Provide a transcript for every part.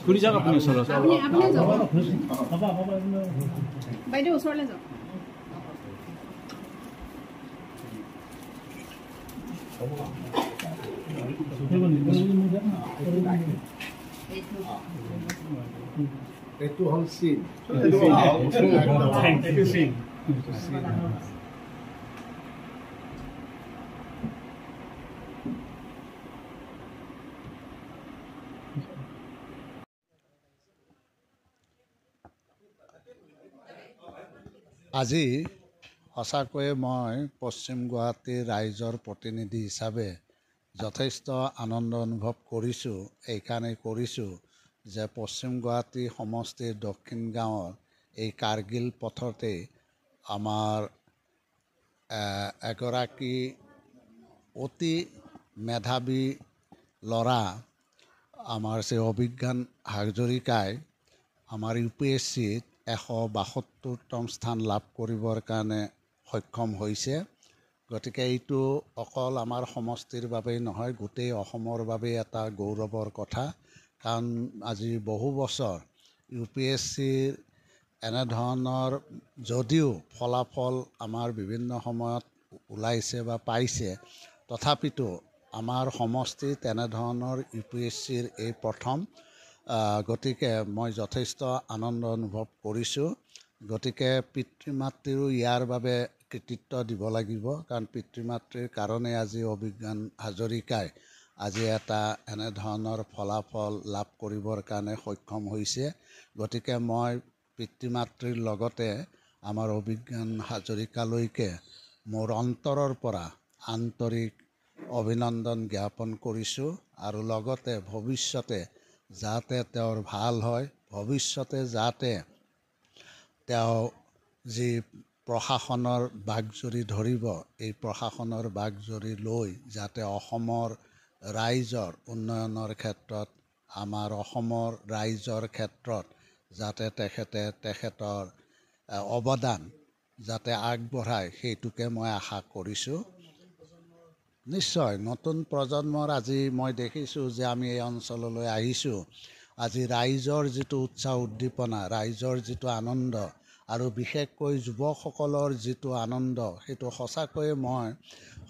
ঘূৰি যাওক আপুনি ওচৰত বাইদেউ ওচৰলৈ যাওক এইটো হ'ল চিন আজি সঁচাকৈয়ে মই পশ্চিম গুৱাহাটীৰ ৰাইজৰ প্ৰতিনিধি হিচাপে যথেষ্ট আনন্দ অনুভৱ কৰিছোঁ। এইকাৰণে কৰিছোঁ যে পশ্চিম গুৱাহাটী সমষ্টিৰ দক্ষিণ গাঁৱৰ এই কাৰ্গিল পথতে আমাৰ এগৰাকী অতি মেধাৱী ল'ৰা আমাৰ অভিজ্ঞান হাজৰিকাই আমাৰ UPSCত 172তম স্থান লাভ কৰিবৰ কাৰণে সক্ষম হৈছে। গতিকে এইটো অকল আমাৰ সমষ্টিৰ বাবেই নহয়, গোটেই অসমৰ বাবে এটা গৌৰৱৰ কথা। কাৰণ আজি বহু বছৰ UPSCৰ এনেধৰণৰ যদিও ফলাফল আমাৰ বিভিন্ন সময়ত ওলাইছে বা পাইছে, তথাপিতো আমাৰ সমষ্টিত এনেধৰণৰ UPSCৰ এই প্ৰথম। গতিকে মই যথেষ্ট আনন্দ অনুভৱ কৰিছোঁ। গতিকে পিতৃ মাতৃও ইয়াৰ বাবে কৃতিত্ব দিব লাগিব, কাৰণ পিতৃ মাতৃৰ কাৰণে আজি অভিজ্ঞান হাজৰিকাই আজি এটা এনেধৰণৰ ফলাফল লাভ কৰিবৰ কাৰণে সক্ষম হৈছে। গতিকে মই পিতৃ মাতৃৰ লগতে আমাৰ অভিজ্ঞান হাজৰিকালৈকে মোৰ অন্তৰৰ পৰা আন্তৰিক অভিনন্দন জ্ঞাপন কৰিছোঁ। আৰু লগতে ভৱিষ্যতে যাতে তেওঁৰ ভাল হয়, ভৱিষ্যতে যাতে তেওঁ যি প্ৰশাসনৰ বাঘজৰী ধৰিব, এই প্ৰশাসনৰ বাঘজৰী লৈ যাতে অসমৰ ৰাইজৰ উন্নয়নৰ ক্ষেত্ৰত, আমাৰ অসমৰ ৰাইজৰ ক্ষেত্ৰত যাতে তেখেতৰ অৱদান যাতে আগবঢ়ায়, সেইটোকে মই আশা কৰিছোঁ। নিশ্চয় নতুন প্ৰজন্মৰ আজি মই দেখিছোঁ যে আমি এই অঞ্চললৈ আহিছোঁ, আজি ৰাইজৰ যিটো উৎসাহ উদ্দীপনা, ৰাইজৰ যিটো আনন্দ আৰু বিশেষকৈ যুৱকসকলৰ যিটো আনন্দ, সেইটো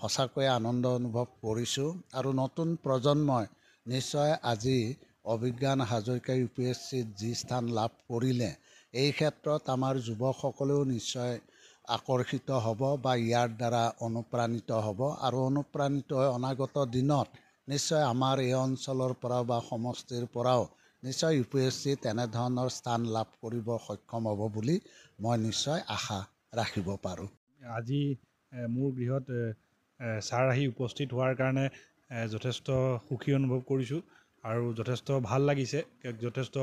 সঁচাকৈয়ে আনন্দ অনুভৱ কৰিছোঁ। আৰু নতুন প্ৰজন্মই নিশ্চয় আজি অভিজ্ঞান হাজৰিকা UPSCত যি স্থান লাভ কৰিলে, এই ক্ষেত্ৰত আমাৰ যুৱকসকলেও নিশ্চয় আকৰ্ষিত হ'ব বা ইয়াৰ দ্বাৰা অনুপ্ৰাণিত হ'ব। আৰু অনুপ্ৰাণিত হৈ অনাগত দিনত নিশ্চয় আমাৰ এই অঞ্চলৰ পৰা বা সমষ্টিৰ পৰাও নিশ্চয় UPSCত এনেধৰণৰ স্থান লাভ কৰিব সক্ষম হ'ব বুলি মই নিশ্চয় আশা ৰাখিব পাৰোঁ। আজি মোৰ গৃহত ছাৰ আহি উপস্থিত হোৱাৰ কাৰণে যথেষ্ট সুখী অনুভৱ কৰিছোঁ আৰু যথেষ্ট ভাল লাগিছে, যথেষ্ট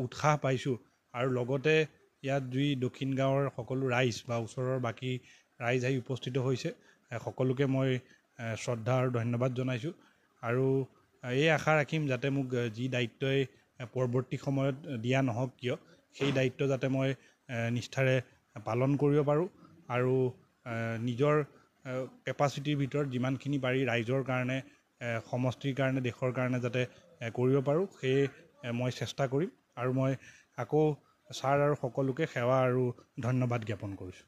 উৎসাহ পাইছোঁ। আৰু লগতে ইয়াত দুই দক্ষিণ গাঁৱৰ সকলো ৰাইজ বা ওচৰৰ বাকী ৰাইজ আহি উপস্থিত হৈছে, সকলোকে মই শ্ৰদ্ধা আৰু ধন্যবাদ জনাইছোঁ। আৰু এই আশা ৰাখিম যাতে মোক যি দায়িত্বই পৰৱৰ্তী সময়ত দিয়া নহওক কিয়, সেই দায়িত্ব যাতে মই নিষ্ঠাৰে পালন কৰিব পাৰোঁ আৰু নিজৰ কেপাচিটিৰ ভিতৰত যিমানখিনি পাৰি ৰাইজৰ কাৰণে, সমষ্টিৰ কাৰণে, দেশৰ কাৰণে যাতে কৰিব পাৰোঁ, সেয়ে মই চেষ্টা কৰিম। আৰু মই আকৌ ছাৰ আৰু সকলোকে সেৱা আৰু ধন্যবাদ জ্ঞাপন কৰিছোঁ।